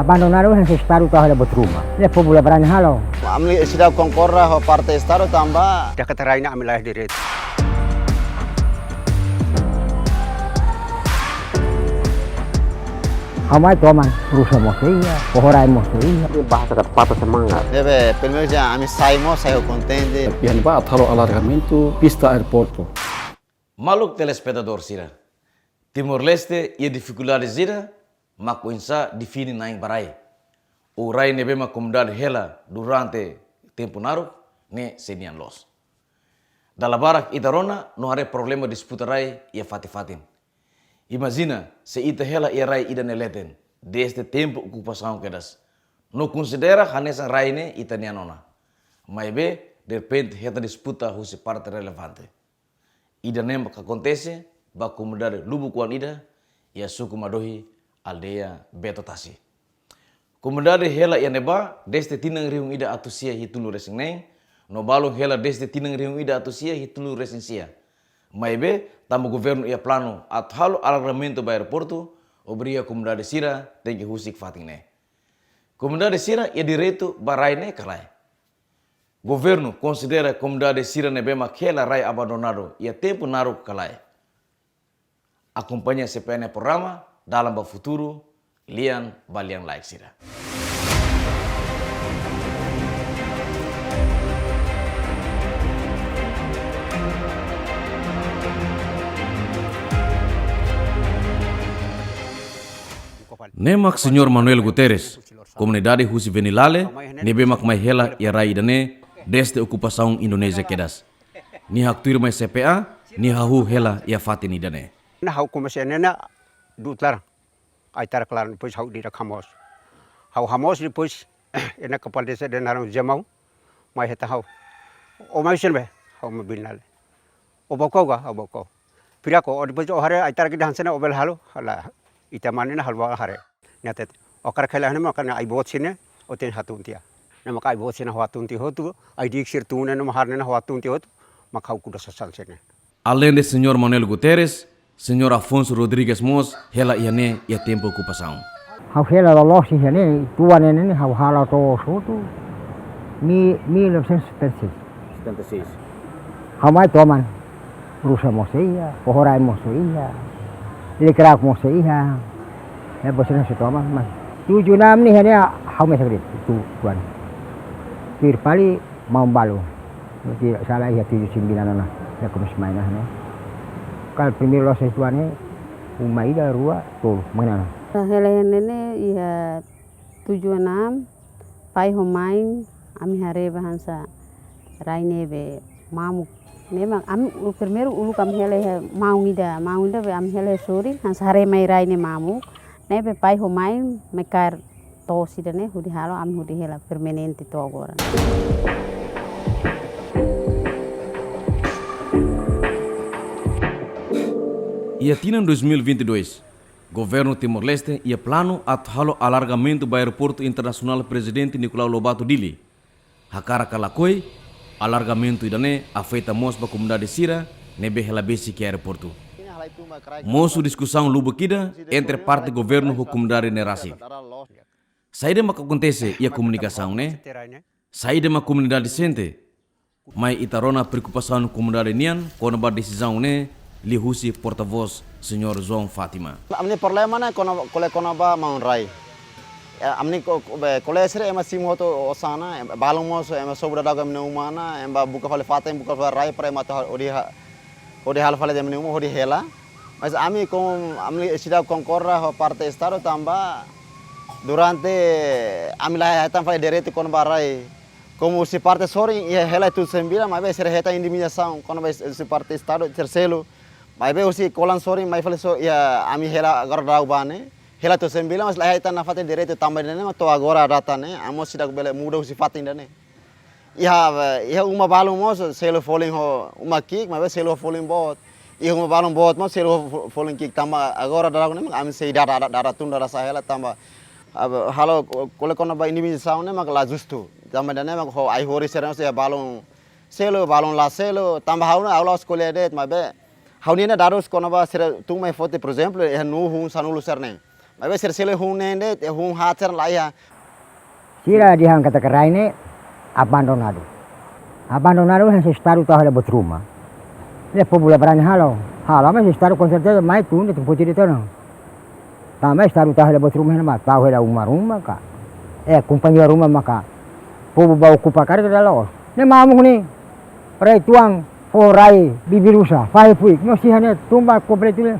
Abbandonarono se sparo toda la botruma. Le popolo berani halo. Amli sudah konkorra ho partai staro tambah. Dah kata raina amil lahir diri. Hamai toman rusa mosia, pohorai mosia. Bahasa kata patah semangat. Deve, primeiro dia ami saio contente. Pian ba athalo alargamento pista aeroporto. Maluk telespectador sira. Timor-Leste e dificuldade zira, maku insa define naing barai. O rai nebe ma comunidade hela durante tempo naruk ne senian los. Dalla barak itarona no hare problema disputa rai ia fati-fatin. Imagina se ita hela ia rai ida neleten desde tempo ocupação kedas. No considera hanesa rai ne ita nianona. Mas be de repente heta disputa husi parte relevante. Ida nem que acontece ba comunidade lubukuan ida ia suku madohi aldeia betotasi. Comunidade hela ia neba desde tinang riung ida atusia hitulu resing neng, no balong hela desde tinang riung ida atusia hitulu resing sia. Maibe tamu governo ia plano athalo alargamento ba aeroporto obria comunidade sira tem que husik fating ne. Comunidade sira ia direito ba rai ne kalai. Governo considera comunidade sira nebema kela rai abandonado ia tempo naru kalai. Acompanha CPN programa dalam ba futuro lian balian like sira. Nemak Senhor Manuel Guterres, comunidade Husi Venilale, nebemak mai hela ia rai dane desde ocupação Indonésia kedas. Ni hak tuir mai CPA, ni hahu hela ia fatini dane. Nah hau komisi nena dutlar. Aitar kelar depois hau dira khamos. Hau hamos depois ena kepala desa dan haram jamau mai heta hau. O mai sen be hau mabinal. O bokau ga hau bokau. Pirako o depois o hare aitar ke dansena obel halu hala itamane na halwa hare. Natet okar khela hne makana ai bot sine o ten hatuntia. Na maka ai bot sine hatunti hotu ai dik sir tune na harne na hatunti hotu makau kuda sasal sene. Além de Senhor Manuel Guterres, Senhor Afonso Rodrigues Mos, hela iane ia tempo ocupação. Hau hela lolos si hene, tua nene hau hala to sotu. 1976. Hamai toman rusa mosia, pohorai mosia. Lekrak mosia. Ya bosan se toman mas. 76 ni hene hau mesagrit tu tuan. Pirpali mau balu. Tidak salah ya 79 ana. Ya kumis mainah ne. Kal primeiro los tuane umaida rua tol mana. Hele nene ia 76 pai homain ami hare bahansa raine be mamu memang am primeiro ulu kam hele maungida be am hele sori hansa hare mai raine mamu nebe pai homain mekar to sidane hudi halo am hudi hela permanente to agora. Ia tinam 2022, governo Timor-Leste ia plano athalo alargamento do aeroporto internacional presidente Nicolau Lobato Dili. Hakara kalakoi, alargamento idane afeta mos ba comunidade sira nebe helabesi que aeroporto. Moço discussão lubukida entre parte governo e comunidade nerasi. Saída mak acontece ia comunicação né? Saída mak comunidade sente. Mas itarona preocupação comunidade nian quando ba decisão né? Lihusi porta-voz Senhor João Fátima. Amni problema na kono ba maun rai. amni college re ema sim hoto osana balong mos ema sobra daga mne umana emba buka fale fatem buka fale rai pre mata odi hal fale demne umo odi hela mas ami kom amni sida konkorra ho parte estado tamba durante ami la hatan fale derete kon barai como si parte sori ia hela tu sembira mas be ser heta indemnização kon be si parte estado tercelo mas be usi kolan sori mas fale so ia ami hela agora dau bane hela tu sembila mas lahai tan nafate direito também né mas to agora data né amos sida bele muda usi fatin né ia uma balão mos selo falling ho uma kick mas selo falling bot ia uma balão bot mos selo falling kick tamba agora dara né ami sei dara tun dara sahela tamba halo kole kono ba indemnização né mas lá justo também né mas ho ai hori serão se balão selo balão lá selo tamba hauna aula escola det mas be haunina daros kono ba ser tu mai foto por exemplo é no hun sanulu serne mas ser selo hun nende hun hater lá ya Sira dihan kata keraine abandonado. Abandonado é estado tá buat rumah. Depois boleh berani halo mas estado com certeza mais tu não pode dizer não. Também estado tá buat rumah nama tahu ada rumah ka. Companhia rumah maka povo ba ocupa cara da los. Ne mamu ni. Rai tuang forai bibirusa fai puik no sihane tumba completo.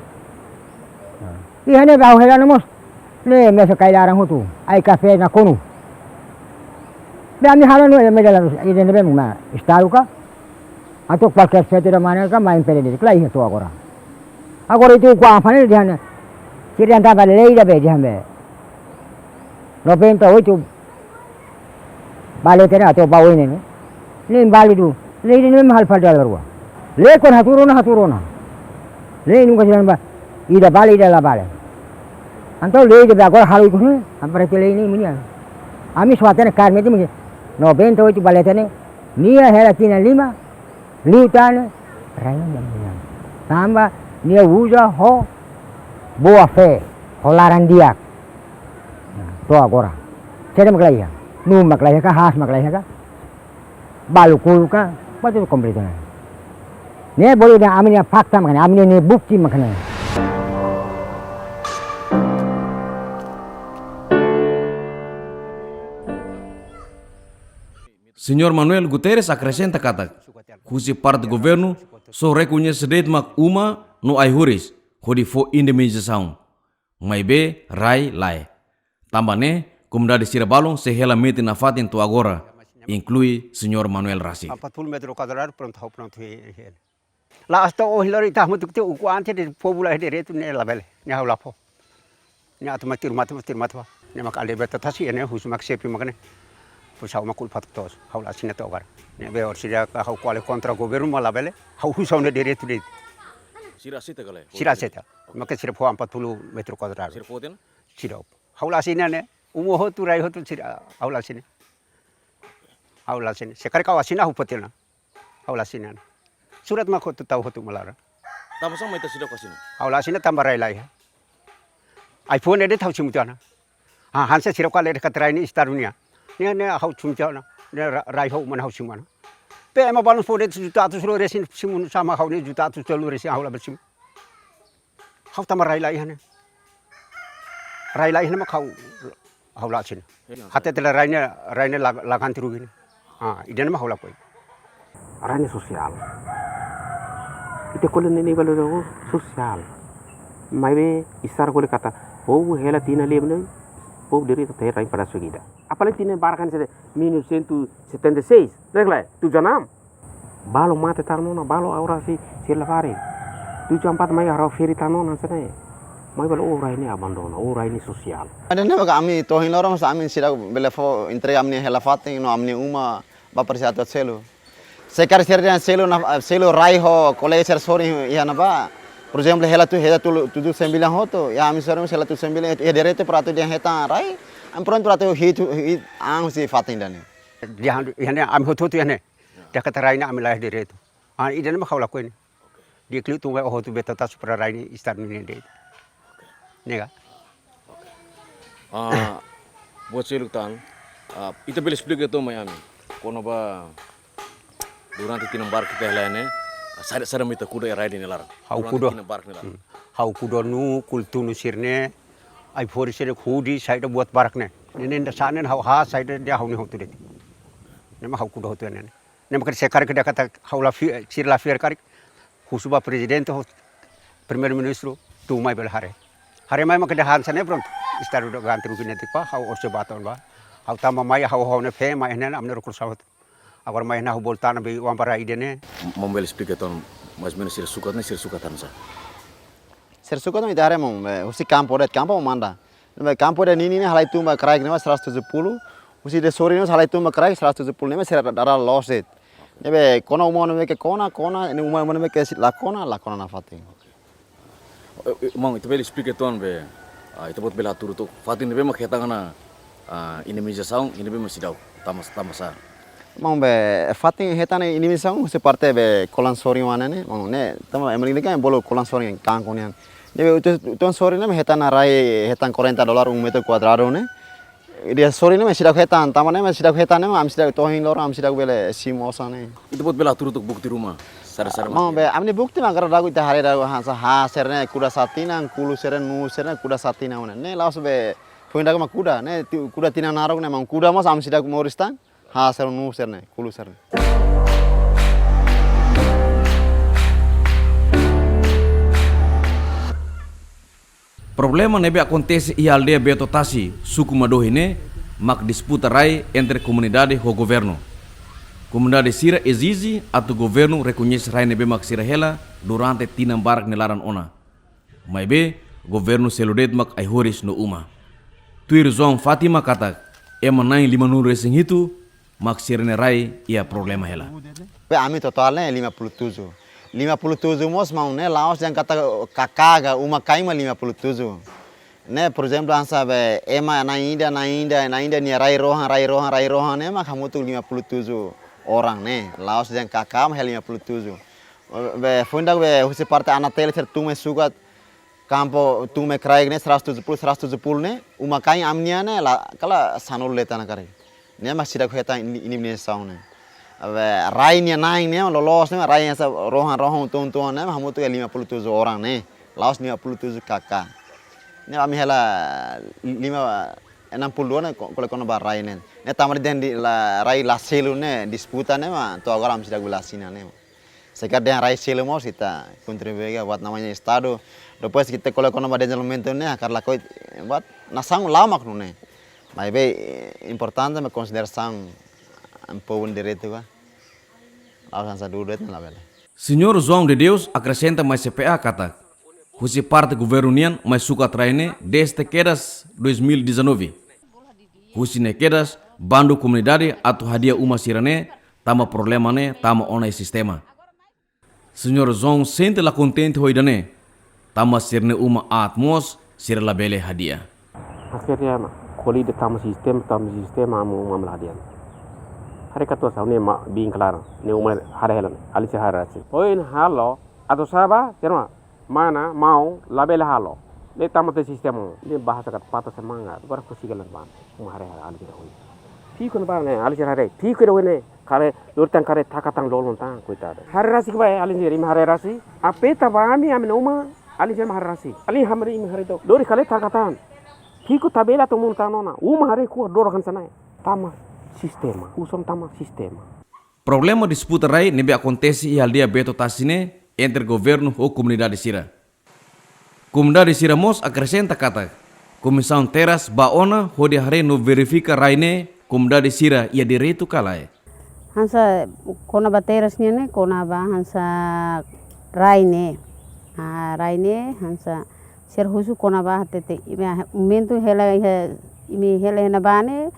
Ihane ba hela namos. Ne mesa kailarang hutu. Ai café na konu. Ami halo no medala ide nebe ma estado ka atau qualquer fete mana ka main pere klai itu agora itu ko afane dihan kiri anda ba lei da be dihan be 98 bale tena atau bawa ini ni bali du lei ni mahal pada larwa le kon haturona le nunga jalan ba ida bali ida la bale antau lei da agora halo ko ampare lei ni munia ami swatene kar meti munia 98 baletane nia hela tina 5 liutane raina yang tambah nia uja ho boa fe holaran dia to agora cere maklaya nu maklaya ka has maklaya ka balukul ka patu kompleto ne boleh na amini fakta makanya amini ne bukti makanya Senhor Manuel Guterres acrescenta kata, cuji parte governo só reconhece direito mak uma no aihuris, hodi fo indemnização. Mai be rai lai. Tambane, comunidade Sira Balong se hela mete na fatin to agora, inclui Senhor Manuel Rasi. 40 metro quadrado pronto. Lá hasta o hilari tá muito que o ante de povo lá direito ne la bele, ne hau lapo. Ne automatir mata. Ne mak alde beta tasi ne hus mak sepi makne. Pusau makul patos, hau la sina to agora. Ne be or sira ka hau quale contra governo mala bele, hau husau ne direito de. Sira seta kale. Sira seta. Maka sira po 40 metro quadrado. Sira poten? Sira. Hau la sina ne umo hotu rai hotu sira hau la sina. Sekali kau asina hupotelna. Hau la sina. Surat mak hotu tahu hotu malara. Tama sama itu sudah kasih. Hau la sina tambah rai lai. iPhone ede tahu simutana. Hansa sira kale dekat rai ni istarunia. Ne hau simutana. Ne rai hau mana hau simana. Pe ema balon fode juta tu solo resin simun sama hau ni juta tu solo resin hau la bersim. Hau tambah rai lai hane. Rai lai hane mak hau la sina. Hati tela rai ne lagan tiru gini. Ide nama hau la koi. Arane sosial. Ite kolon ini balo sosial. Maibe isar kole kata, "Oh, hela tina lebne, oh diri tu terang pada sugida." Apalagi tina barakan se minus 176. Regla, 76. Balo mate tarno na balo aura si lafare. 74 mai haro feri tarno na sene. Mai balo ora ini abandono, ora ini sosial. Ada nama kami tohin orang sa amin sila belefo entre amni hela fating no amni uma ba persiato selo. Sekar serdian selo rai ho college sori ya na ba. Por exemplo, hela tu sembilan hoto, ya ami soro hela tu sembilan ya derete prato dia heta rai. Am pronto prato hitu ang si fating dani. Dia ini ami hoto tu ini. Dia kata rai na ami lah derete. Ide nama kau lakuin. Dia klik tu hoto beta tas supaya rai ni start ni deh. Nega. Buat saya lutan, itu boleh explicar tu Miami. Kono ba durante tinambar kita helane, sada mita kuda era di nelar. Hau kudo nu kultu nu sirne, ai fori sire kudi saya buat barak ne. Nene sana hau ha side dia hau ni hau tu deh. Nema hau kuda hau tu nene. Nema kerja sekar kerja kata hau la sir la fier karik. Husuba presiden tu primer ministro tu mai bel hare. Hare mai mak kerja han sana pronto. Istaru do ganti rugi nanti pa hau ose baton ba. Hau tama mai hau ne fe mai nene amne rukur sahut. Agora mai na hau boltana be wambara idene. Mombel explica ton mais menos sir suka tansa. Sir suka tu idare mong usi campo manda. Nebe campo de nini halai tu ma kraik nema 170. Usi de sori nema halai tu ma kraik 170 nema sir dara loss it. Nebe kona umon nebe ke kona ne umon nebe ke la kona na fati. Mang itu beli explica ton be. Itu buat bela turu tu. Fatin nebe mak heta kana ini meja saung ini be masih dau tamasa. Mong be fati heta ne ini misang usi parte be kolan sori mana ne mong ne tama emang kan bolo kolan sori kang konian. Nebe uton sori ne heta na rai heta $40 un metro cuadrado ne. Dia sori ne sidak heta tama ne sidak heta ne am sidak tohin lor am sidak bele simosa ne. Itu buat bela turu tu bukti rumah. Sara-sara. Mong be amni bukti ma gara dagu ita hare dagu ha serne kuda satina kulu serne nu serne kuda satina ne laos be poin dagu ma kuda ne kuda tina narok ne mong kuda mas am sidak moristan ha ser nu serne kulu serne. Problema nebe acontece e a aldeia Betotasi, suku Madohine, mak disputa rai entre comunidade e governo. Comunidade Sira exige atau governo reconhece rai nebe mak Sira hela durante tinam barak nelaran ona. Mas be, governo seludet mak ai horis no uma. Tuir zong Fatima kata, emanai 5 resing itu, mak Sira ne rai ia problema hela. Be ami total ne 57. 57 mos mau ne laos yang kata kakaga uma kaima 57. Ne por exemplo ansa be ema na India ni rai rohan ne mak hamu tu 57 orang ne laos yang kakam hel 57. Be funda be husi parte anatel ser tu me sugat campo tu me kraig ne 170 ne uma kai amnia ne la kala sanul leta na kare. Ne mak sidak heta ini ne saung ne. Rai ni naing ne lolos ne rai yang rohan tuan ne hamu tu 57 orang ne laos 57 kakak ne ami hela 62 ne kole kono bar rai ne tamar den di la rai la selu ne disputa ne ma to agora am sidak belasina ne sekar den rai selu mos kita contribuir buat namanya estado depois kita kole kono ba desenvolvimento ne karla koi buat nasang lamak no ne mas be importante me consideração um povo direito ba. Senhor João de Deus acrescenta mais CPA kata, husi parte governian mais suka traine desde quedas 2019. Husi ne quedas bandu comunidade atau hadiah uma sirane tama problema ne tama ona sistema. Senhor João sente la contente hoidane tama sirne uma atmos sir la bele hadiah. Akhirnya koli de tama sistema amu hadiah. Hari katua sa ne ma bing klar ne umar hare helan ali se harasi poin halo atau saba terma mana mau label halo le tamate sistema ne bahasa kat pata semangat bar kusigalan ban umare ali se hoy tikon ban ne ali se hare tikon ne kare lurtan kare takatang lolon tang kuita hare rasi ke bae ali se rim hare rasi ape tabami am uma ali se hare rasi ali hamri im hare to lori kale takatan tiko tabela to mun tanona hare ku dorokan sanai tama sistema, usam tama sistema. Problema disputa rai nebe acontece e aldeia Betotasi entre governo ou comunidade Sira. Comunidade Sira mos acrescenta kata, comissão teras baona hode hare no verifica rai ne comunidade Sira ia direito kalai. Hansa kona bateras ne kona ba hansa rai ne hansa ser husu kona ba tete momento hela imi hela na bane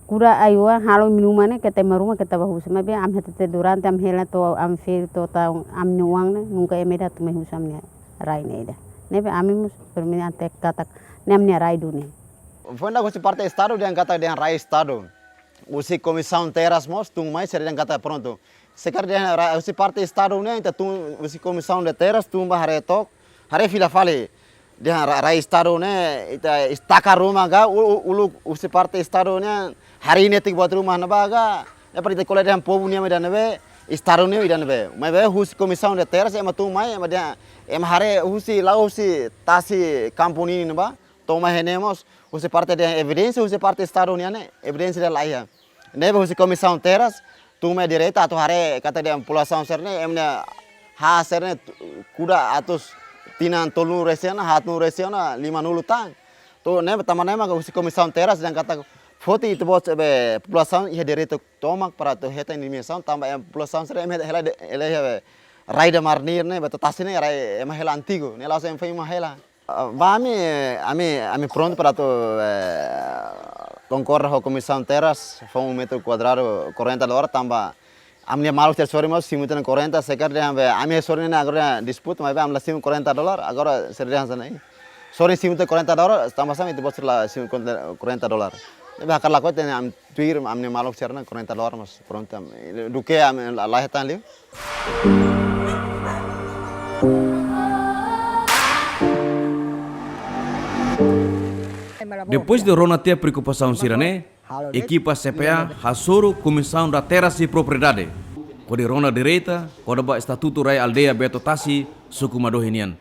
kura ayua halo minumane kete maruma kete bahus mabe am hete durante am hela to am fe to ta am nuang ne nunca emeda tu me husam ne rai ne ida nebe amimus perminante kata nem ne rai dune Fonda usi parte estado dia kata dia rai estado usi comissão teras mos tung mais ser dia kata pronto sekar dia usi parte estado ne ita tung usi comissão de teras tung hare tok hare fila fale dia rai estado ne ita istaka rumah ga ulu usi parte estado ne hari ini tik buat rumah nabaga ya pada kolej yang pobu ni ada nabe istaro ni ada nabe mai be hus comissão de teras ema tu mai ema hare husi lau husi tasi kampung ini naba to mai henemos Você parte de evidência, você parte Estado União, evidência de lá ia. Neve você comissão teras, tu me direita atau hare kata dia população serne, emne ha serne kuda atus tinan tolu resiana, hatu resiana 50 tang. Tu neve tamanema você comissão teras dan kata foto itu bos população ia direita tomak para tu heta inimação, tambah população serne emne hela raida marnir ne, betul tasine rai emne hela antigo, ne langsung emne fai hela. Ami pronto para tu concorrer à comissão terras, foi metro quadrado $40, tambah amne malu ter sorry mas simutan 40 sekarang dia ami sorry ne agora disputa mas am sim $40 agora serian sana ini sorry simutan $40 tambah sama itu bos lah sim $40 tapi akar lakukan ini am tuir amne malu cerna $40 mas pronto duke am lahetan liu. Depois de Rona ter preocupação sirane, equipa CPA hasuru comissão da terras e propriedade. Kode Rona direita, kode ba estatuto Rai Aldeia Beto Tassi, suku Madohinian.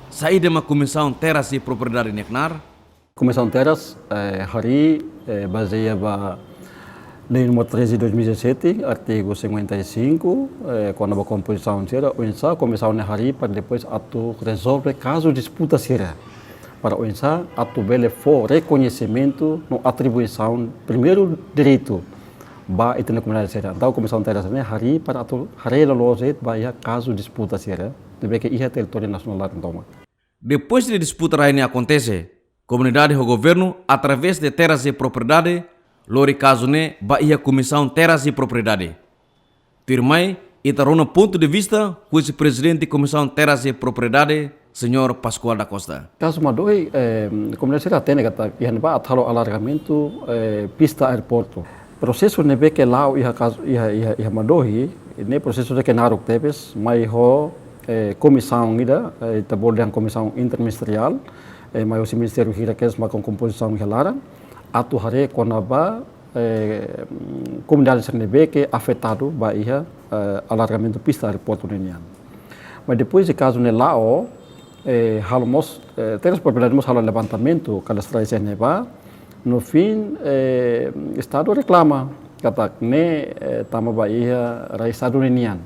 Saída ma comissão terras e propriedade neknar. Comissão Terras, hari baseia ba Lei número 13 de 2017, artigo 55, quando a composição será, a comissão ne hari para depois atu resolve caso disputa será. Para o INSA, atu bele for reconhecimento no atribuição primeiro direito ba itu na comunidade será. Então a comissão Terras ne hari para atu hari loloset ba ia caso disputa será, deve que ia território nacional então. Depois de disputa rainha acontece, comunidade e o governo, através de terras e propriedade, lori caso ne ba ia comissão terras e propriedade. Tirmai, itarona ponto de vista, o presidente da comissão terras e propriedade, Senhor Pascoal da Costa. Caso Madohi, comunidade será tem kata ia ba atalo alargamento pista aeroporto. Processo nebe que lá ia caso ia Madohi, ne processo de que narok tebes, mai ho comissão ida, tabol yang comissão interministerial, mai o ministério hira que ma com composição hilara, atu hare konaba comunidade nebe que afetado ba ia alargamento pista aeroporto nenian. Mas depois de caso ne lao halmos terus propriedade halo levantamento cadastrais neba no fim estado reclama kata ne tama ba ia rai estado nenian.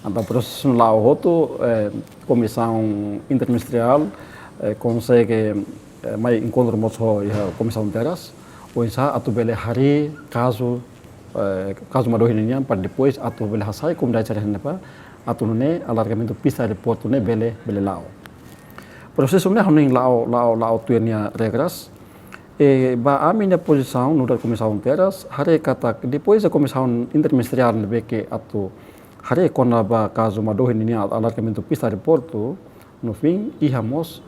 Então, processo lá o outro comissão interministerial consegue mais encontro moço a comissão terras ou isso atubele hari caso Madohinian para depois atubele hasai comunidade será nepa atunune alargamento pista de porto ne bele lao. Processo ne honing lao tuanya regras ba aminha posição no da comissão terras hari kata depois a comissão interministerial ne que atu hari kona ba caso Madohinian alargamento pista de porto no fim ihamos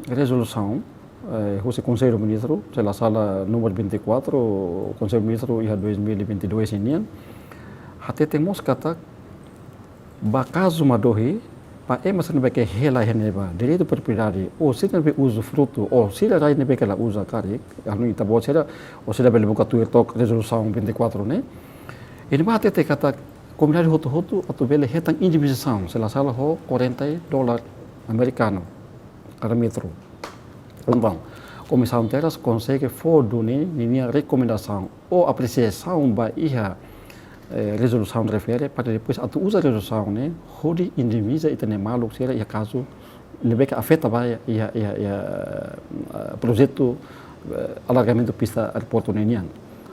resolução o Conselho Ministro pela sala número 24 o Conselho Ministro ia 2022 ini até temos kata ba caso Madohi pa mas não vai que hela heneba direito de propriedade ou se não vai usufruto ou se a não vai que ela usa cari anu ita bot será ou se deve buka tu tok resolução 24 né ele vai até kata comunidade hoto atau bele hetang indemnização se la sala ho $40 americano cada metro. Então, a comissão terras consegue fornecer minha recomendação ou apreciação ba ia resolução refere para depois atu usa resolução né hodi indemniza itene malu sera ia caso lebih afeta ba ia projeto alargamento pista aeroporto nenian.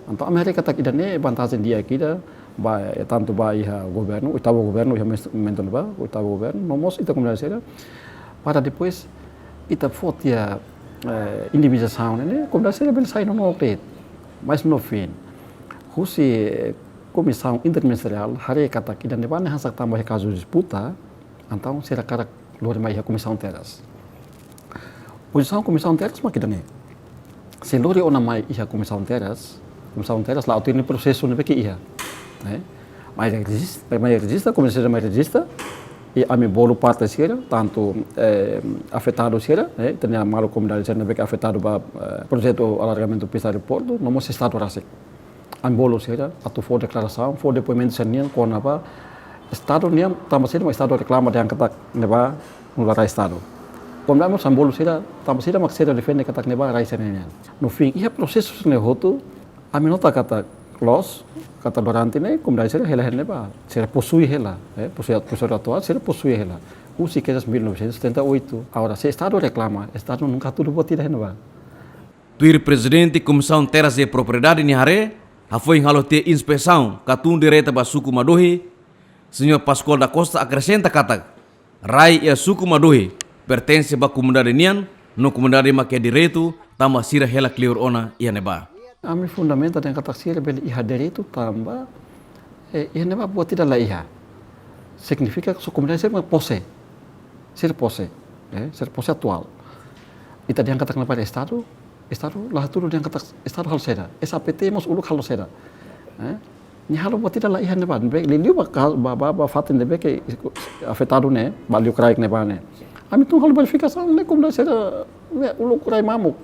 Então, a América tak idane vantagem dia kita ba tanto ba ia governo, oitavo governo ia menton ba, oitavo governo, nomos ita comunidade sera para depois ita fotia indemnização né comunidade sera bel sai no octet mas no fim husi comissão interministerial hari kata kidan de bane hasak tambah caso disputa então será cara luar mai comissão terras posição comissão terras makidane se lori ona mai ia comissão terras lá tem processo ne que ia né mais registra comissão mais registra e a mi bolo parte sera tanto afetado sera tenia malo comunidade sera que afetado ba projeto alargamento pista de porto no mos estado rasik am bolo sera atu for declaração for depoimento senian com apa estado niam tambah sera estado reclama yang ketak neba nulara estado Como damos sambolo sira, também sira mak sira defende kata neba raisa nenian. No fim, ia processo ne hotu, a minota kata los, kata durante ne, como dai sira hela neba, sira possui hela, possui atual, sira possui hela. Usi que es 1978. Agora, se o Estado reclama, o Estado nunca tudo botira renovar. Tuir presidente Comissão Terras de Propriedade Nihare, a foi halote inspeção katun direita ba suku Madohi, senhor Pascoal da Costa acrescenta kata, rai e suku Madohi pertence ba comunidade nian, no comunidade ma que direito, tama sira hela clear ona ia neba. A minha fundamenta tem kata sira beli iha direito tamba, iha neba botira la iha. Significa que a comunidade ser uma posse. Ser posse atual. E tadi yang katakan pada Estado lah tudo yang kata Estado hal seda. SAPT mas uluk hal seda. Ni halo buat tidak lah ihan neban. Liliu ba fatin debe que afetado ne, baliu kraik nebane. Ami tu halo verificação ne como seda uluk krai mamuk.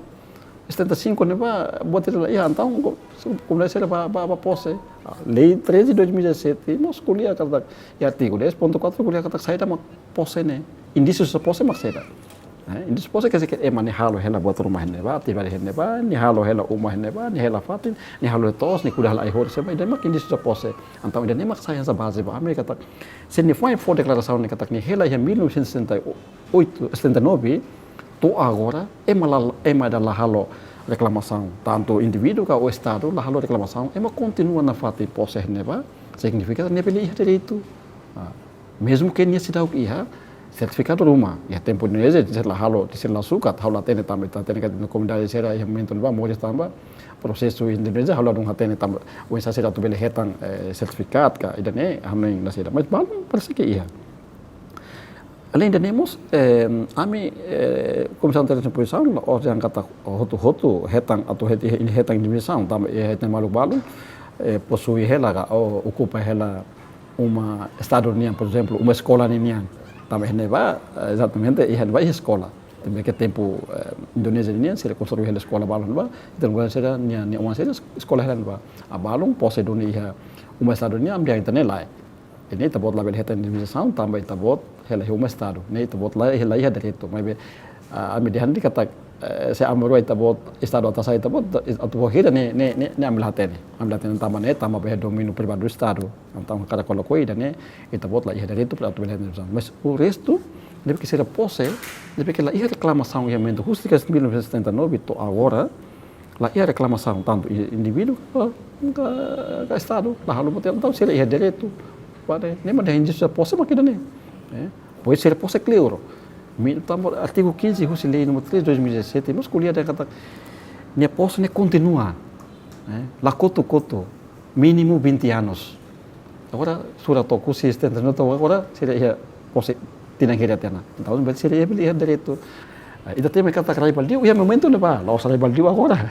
75 neba buat tidak lah ihan então como seda ba posse. Lei 13 de 2017, nós kuliah kata e artigo 10.4 kuliah kata saída mak posse ne. Indícios de posse mak saída. Indícios de posse quer dizer que é manejalo hela buat rumah neba, tiba di neba, ni halo hela rumah neba, ni hela fatin, ni halo tos, ni kuliah la ihor seba, ida mak indícios de posse. Então ida mak saya sa base ba Amerika kata. Se ni foi for declaração ne kata ni hela em 1968, 79, to agora é madala halo reclamação, tanto indivíduo como o Estado, lá halo reclamação, é uma continua na fata posse neba, significa que nebe iha direito. Mesmo que nie sidau iha certificado rumah, ya tempo Indonesia setelah halo diselah sukat, halo atene tambah atene kat komunidade sera yang menton ba moris tambah prosesu Indonesia halo dong atene tambah uensa sera tu bele hetang sertifikat ka idane hamning na sera, mas balum parece que iha. Além demos, ami Comissão Terras de Posição, os yang kata hotu hetang atau ini hetang Indonesia, tambah hetang malu balu, possui hela ka, ocupa hela uma estado nian, por exemplo, uma escola nian, também neva exatamente ia neva escola. Também que tempo Indonesia nian se reconstruiu hela escola balon ba, então agora será nian uma será escola hela ba. A balon posse do ia uma estado nian ambiente internet lá. Ini tabot label heta Indonesia também tabot hela uma estado, ne tabot lá hela ia direito, mas ami dihan di kata se amro tabot estado atas saya tabot atau hira ne ambil hatene tambah ne tambah be domínio privado do estado. Então cada colocou ida ne tabot lá ia direito para atuar Indonesia. Mas o resto deve que ser posse, deve que lá ia reclamação yang mendo justiça 1979 to agora lá ia reclamação tanto indivíduo ka estado lá halu botel então se ia direito pada nem mas indício posse makida ne. Pode ser posse clear. Artigo 15, lei número 3 de 2017, nós escolhemos a kata, minha posse continua, lá coto, mínimo 20 anos. Agora, surat toku sistem, agora seria posse tinang hiratena. Então, seria beli direito. Ida tem kata rai baldio, ia momento ne ba, laos rai baldio agora.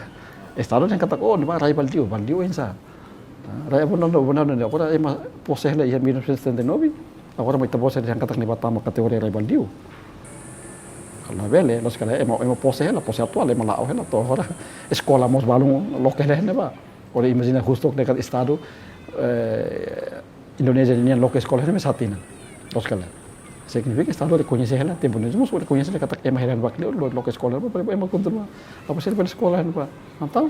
Estado yang kata ne ba rai baldio ensa. Rai benar agora ema posse la ia 1979. Agora mai posse yang kata ne ba tama kategori rai baldio. Kalau bele, los kala emo posse atual, emo lao hela to hora. Escola mos balung local hela ba. Ora imagina justo dekat estado Indonesia ni local escola hela satina. Los kala. Significa estado reconhece hela, tempo nós mos reconhece kata ema hela ba local escola ba, emo continua. Apa ser bela escola hela ba. Então,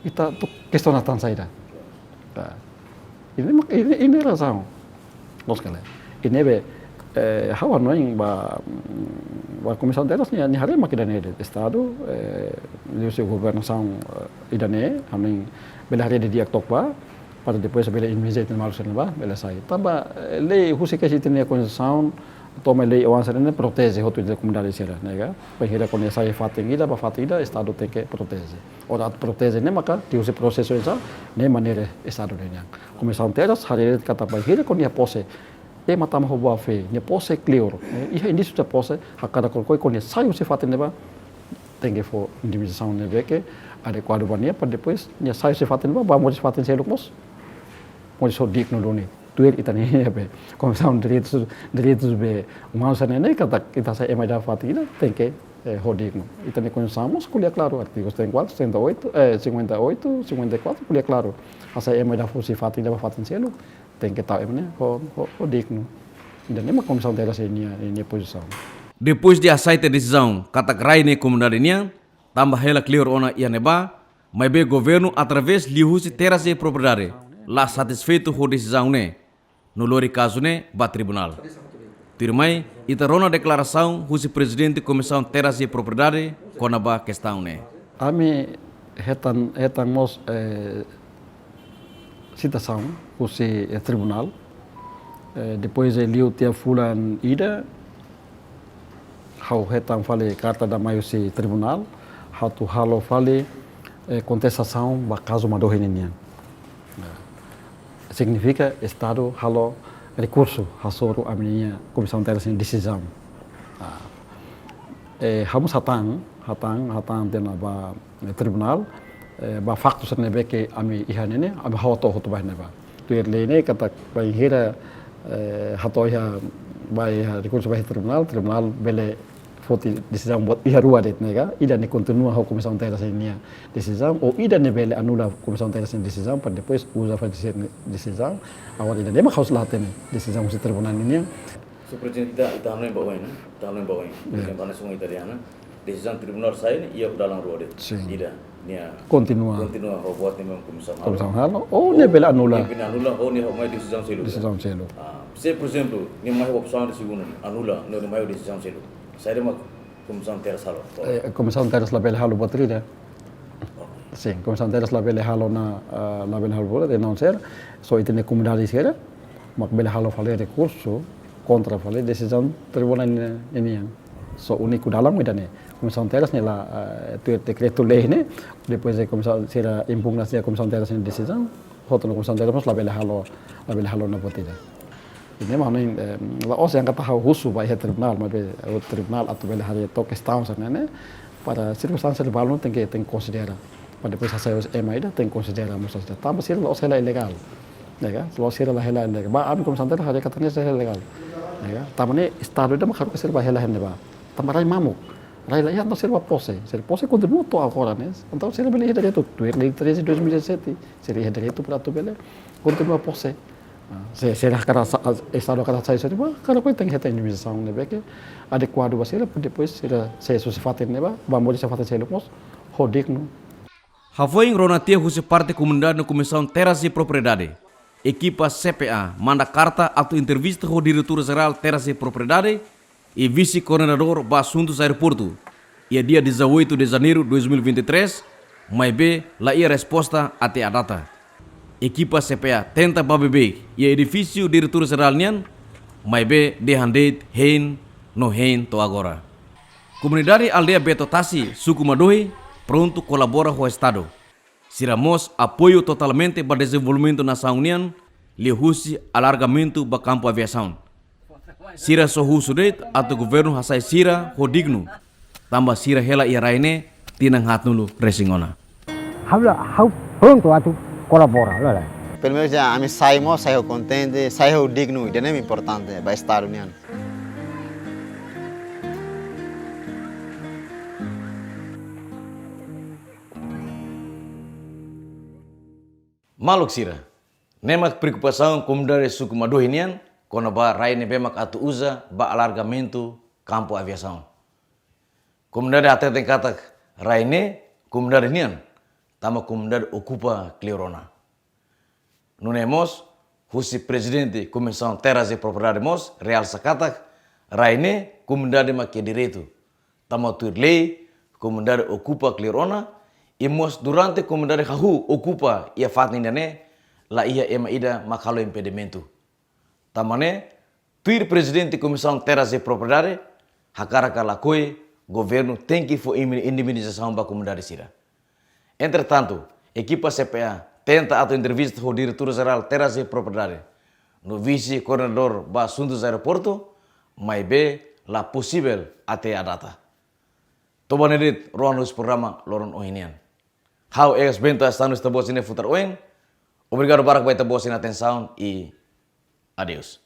ita tu questionatan saída. Ini razão. Los kala. Ini be hawa noing ba Comissão Terras ni hari makin dane Estado o governação idane haming bela hari dia tokba para depois bela inmizet no malu ba bela sai tamba lei husi que tem a constituição toma lei o answer ne protege hotu de comunidade sera nega para quando sai fatingida ba fatida Estado tem que protege ora protege ne maka ti usi processo esa ne maneira Estado ne Comissão Terras hari kata ba hira quando ia posse e matama ho boa fe ne posse clear e indício da posse hakada kolkoi kon sai se faten neba tem que for indemnização ne que adequado bania para depois ne sai se faten neba ba mo se faten se lukmos mo so dik no doni tuer itani be comissão direitos be uma sana ne kata kita sai e mai da fatina tem que rodik no itani conhecemos culia claro artigos 34 38 58 54 culia claro asa e mai da fosse fatina ba faten se tem que estar né o digno ainda nem uma comissão dela sem minha posição Depois de aceitar a decisão, katak raine comunidade nian, tambah hela clear ona ia neba, mas be governo através lihusi terase propriedade, lá satisfeito com decisão ne, no lori caso ne, ba tribunal. Tirmai, itarona declaração husi presidente comissão terase propriedade, kona ba questão ne. Ami hetan mos citação husi tribunal, depois liu tia fulan ida, hau hetan fale carta da maiusi tribunal, hau tu halo fale contestação ba caso madohi ninian. Significa Estado halo recurso hasoro a minha comissão terasa decisão. Hamus hatang tena ba tribunal ba faktu serne ke ami ihanene ami hato hoto ba neba. Tu erlene kata ba hira hato ya ba recurso ba tribunal bele foti decisão buat iha rua det nega ida ne continua a comissão terasa nia decisão ou ida ne bele anula comissão terasa decisão para depois usa fazer decisão awal ida nema haus latene decisão se tribunal nia. So presidente ita hanoi bawa ini, ita hanoi bawa ini, yang tanah sungai italiana, decisão tribunal saya ini ia dalam rua det, ida nia continua ho buat memang comissão halo ou ne bele anula ne anula ho ni ho mai decisão selo. Se por exemplo, ni mai opção de segundo anula, no ni mai decisão selo. Saya mak comissão terasa halo. Comissão terasa la bele halo batrida. Sim, comissão terasa la bele halo na la bele halo bola de não ser, so itene comunidade sera, mak bele halo fale recurso contra fale decisão tribunal ini. So único dalam idane comissão terasa nela tu decreto lei ne, depois a comissão sera impugnação a comissão terasa decisão, hoto na comissão terasa la bele halo na batrida. Ini mana la os yang kata husu ba he tribunal mas o tribunal atau bele hari to questão sana para circunstância de balão tem que considerar para depois hacer os emaida tem que considerar mas está também ser la os é ilegal nega lo ser la hela ilegal ba ami como santer hari katanya ser ilegal nega tamane estado da makar ser ba hela hene ba tamarai mamuk rai la ya no ser pose continua to agora né então ser bele direito tu lei 13 2017 seria direito para tu bele continua pose. Será que Estado kada saya sendiri, kalau kau tengah heta indemnização nebe que adequado basira, depois será saya susifate neba, bamboleh sifate saya lepas, hodik no. Havoing ronatia husi parte comunidade na comissão terasa propriedade. Equipa CPA manda carta atau entrevista com o diretor geral terasa propriedade e vice-coordenador ba assuntos aeroporto. E dia 18 de janeiro de 2023, mas be lá ia resposta até a data. Equipa CPA tenta babebe e edifício diretor geral nian, mas be de handed hein no hein to agora. Comunidade aldeia Betotasi, suku Madohi, pronto colabora com o Estado. Siramos apoio totalmente para o desenvolvimento da nação união, lihusi alargamento do campo aviação. Sira sohu sudet atau governo hasai sira hodigno, tambah sira hela iraine tinang hatnulu resingona. Hau pronto atu colabora, olha. Pelo menos a mim saímos contente, saímos digno, isso é importante para o Estado união. Maluk sira, nemak preocupação comunidade suku Madohi nian, kono ba rai ne bemak atu usa ba alargamento campo aviação. Comunidade até tem kata rai ne comunidade nian, tama comunidade ocupa Cleorona. Nunemos, husi presidente comissão terras e propriedade mos, real sakatak, rai ne comunidade makia direito, tama tuir lei, comunidade ocupa Cleorona, e mos durante comunidade hahu ocupa ia fatni nane, la ia ema ida makalo impedimento. Tamane, tuir presidente comissão terras e propriedade, hakaraka lakoi, governo tem que for indemnização para a comunidade sira. Entretanto, equipa CPA tenta atau entrevista com o diretor-geral terras e propriedade, no vice-coordenador ba assuntos aeroporto, mas be la possível até a data. Tobanedit ruang programa loron ohinian. How es bento estão esta voz in futar oen. Obrigado para que vai ter voz in atenção e adeus.